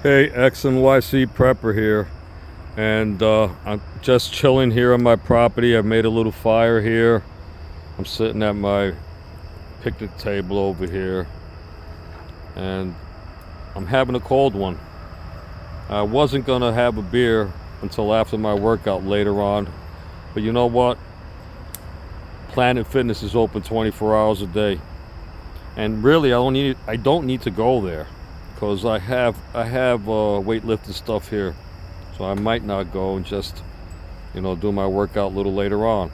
Hey, XNYC Prepper here, and I'm just chilling here on my property. I've made a little fire here. I'm sitting at my picnic table over here, and I'm having a cold one. I wasn't gonna have a beer until after my workout later on, but you know what? Planet Fitness is open 24 hours a day, and really, I don't need to go there because I have weightlifting stuff here, so I might not go and just do my workout a little later on.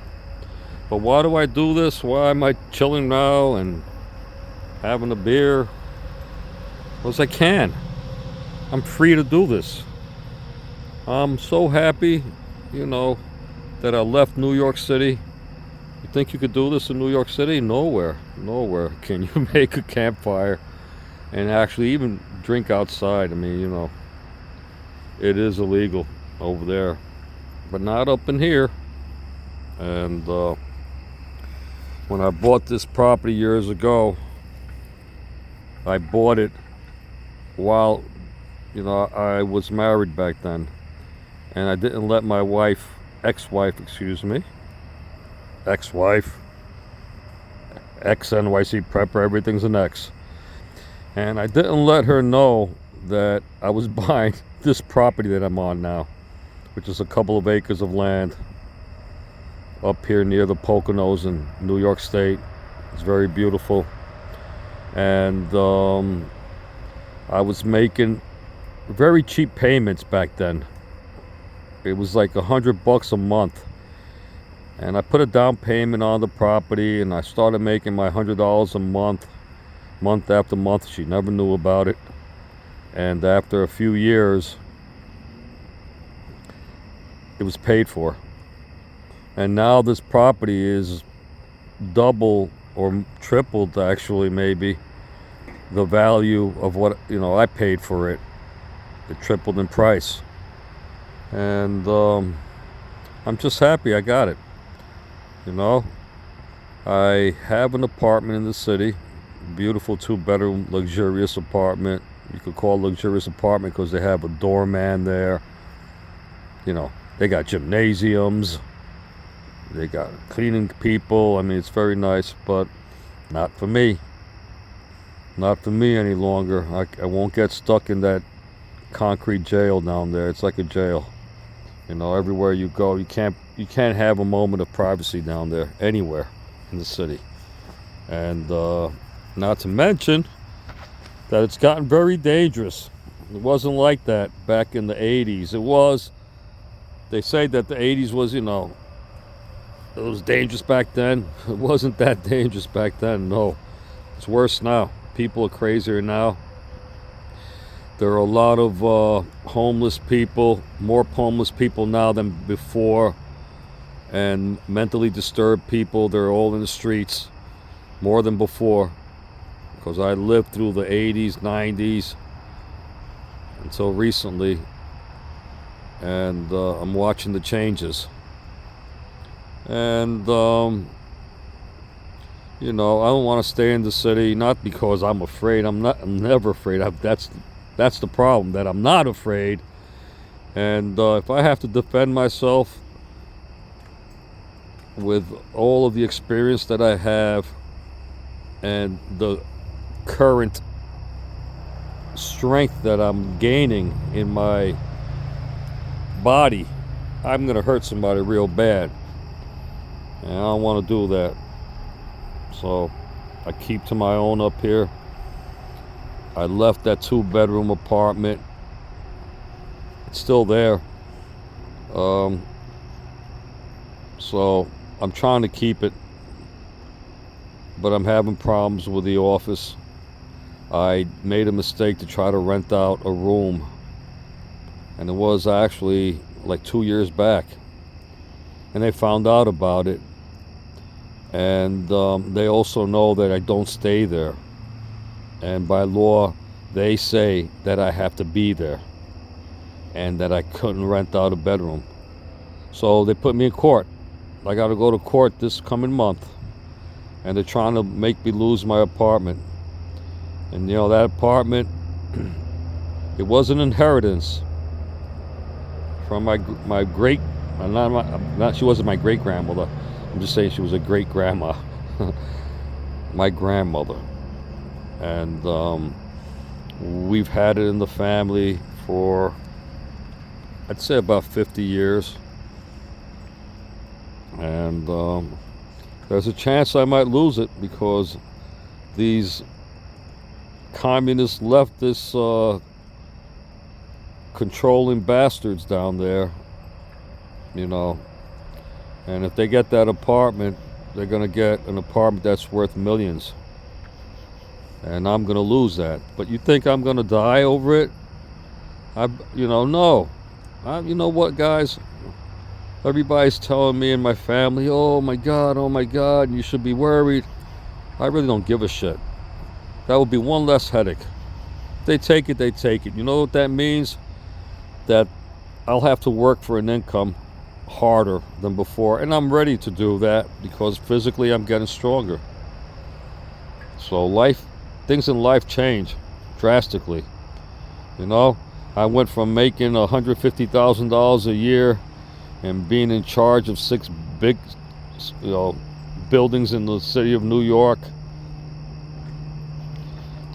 But why do I do this? Why am I chilling now and having a beer? Because I can. I'm free to do this. I'm so happy, you know, that I left New York City. You think you could do this in New York City? Nowhere. Nowhere can you make a campfire and actually even drink outside. I mean, it is illegal over there, but not up in here. And when I bought this property years ago, I bought it while, I was married back then. And I didn't let my ex-wife, excuse me, ex-wife, ex-NYC Prepper, everything's an X. And I didn't let her know that I was buying this property that I'm on now, which is a couple of acres of land up here near the Poconos in New York State. It's very beautiful. And I was making very cheap payments back then. It was like $100 a month. And I put a down payment on the property and I started making my $100 a month after month. She never knew about it. And after a few years, it was paid for. And now this property is double or tripled, actually, maybe, the value of what, I paid for it. It tripled in price. And I'm just happy I got it. I have an apartment in the city, beautiful 2-bedroom luxurious apartment. You could call it luxurious apartment because they have a doorman there. They got gymnasiums. They got cleaning people. I mean, it's very nice, but not for me. Not for me any longer. I won't get stuck in that concrete jail down there. It's like a jail. Everywhere you go, you can't have a moment of privacy down there anywhere in the city. And not to mention that it's gotten very dangerous. It wasn't like that back in the 80s. They say that the 80s was, it was dangerous back then. It wasn't that dangerous back then, no. It's worse now. People are crazier now. There are a lot of homeless people, more homeless people now than before, and mentally disturbed people. They're all in the streets more than before, because I lived through the 80s, 90s, until recently, and I'm watching the changes. And I don't want to stay in the city, not because I'm afraid. I'm never afraid. That's the problem, that I'm not afraid. And if I have to defend myself with all of the experience that I have and the current strength that I'm gaining in my body, I'm going to hurt somebody real bad. And I don't want to do that. So I keep to my own up here. I left that 2-bedroom apartment. It's still there. So I'm trying to keep it, but I'm having problems with the office. I made a mistake to try to rent out a room, and it was actually like 2 years back. And they found out about it, and they also know that I don't stay there. And by law, they say that I have to be there and that I couldn't rent out a bedroom. So they put me in court. I got to go to court this coming month, and they're trying to make me lose my apartment. And that apartment It was an inheritance from my great. Not she wasn't my great grandmother. I'm just saying she was a great grandma. My grandmother, and we've had it in the family for, I'd say, about 50 years. And there's a chance I might lose it because these communist leftist controlling bastards down there, you know, and if they get that apartment, they're gonna get an apartment that's worth millions, and I'm gonna lose that. But you think I'm gonna die over it? No. You know what, guys? Everybody's telling me in my family, oh my God, you should be worried. I really don't give a shit. That would be one less headache. If they take it, they take it. You know what that means? That I'll have to work for an income harder than before. And I'm ready to do that because physically I'm getting stronger. So things in life change drastically. You know, I went from making $150,000 a year and being in charge of 6 big, buildings in the city of New York,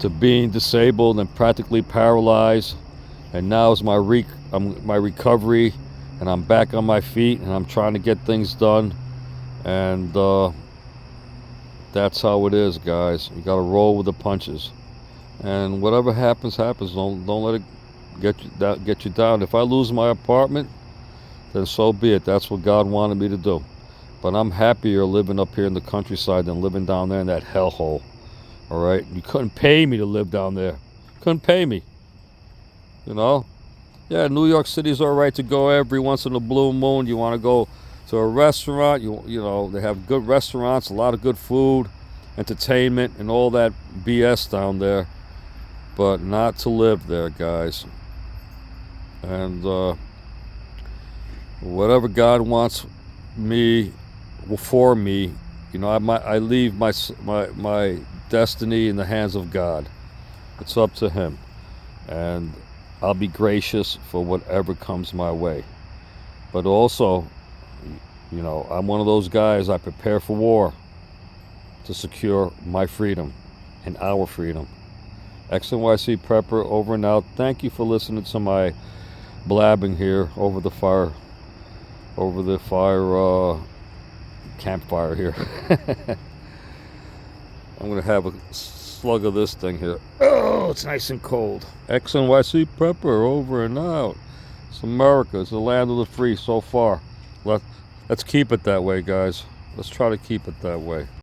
to being disabled and practically paralyzed. And now is my recovery, and I'm back on my feet, and I'm trying to get things done. And that's how it is, guys. You got to roll with the punches, and whatever happens, happens. Don't let it get you down. If I lose my apartment, then so be it. That's what God wanted me to do. But I'm happier living up here in the countryside than living down there in that hellhole. All right? You couldn't pay me to live down there. Couldn't pay me. You know? Yeah, New York City's all right to go every once in a blue moon. You want to go to a restaurant, they have good restaurants, a lot of good food, entertainment, and all that BS down there. But not to live there, guys. And whatever God wants for me, I leave my destiny in the hands of God. It's up to Him, and I'll be gracious for whatever comes my way. But also, I'm one of those guys. I prepare for war to secure my freedom and our freedom. XNYC Prepper over and out. Thank you for listening to my blabbing here over the campfire here. I'm gonna have a slug of this thing here. Oh, it's nice and cold. XNYC Prepper over and out. It's America. It's the land of the free so far. Let's keep it that way, guys. Let's try to keep it that way.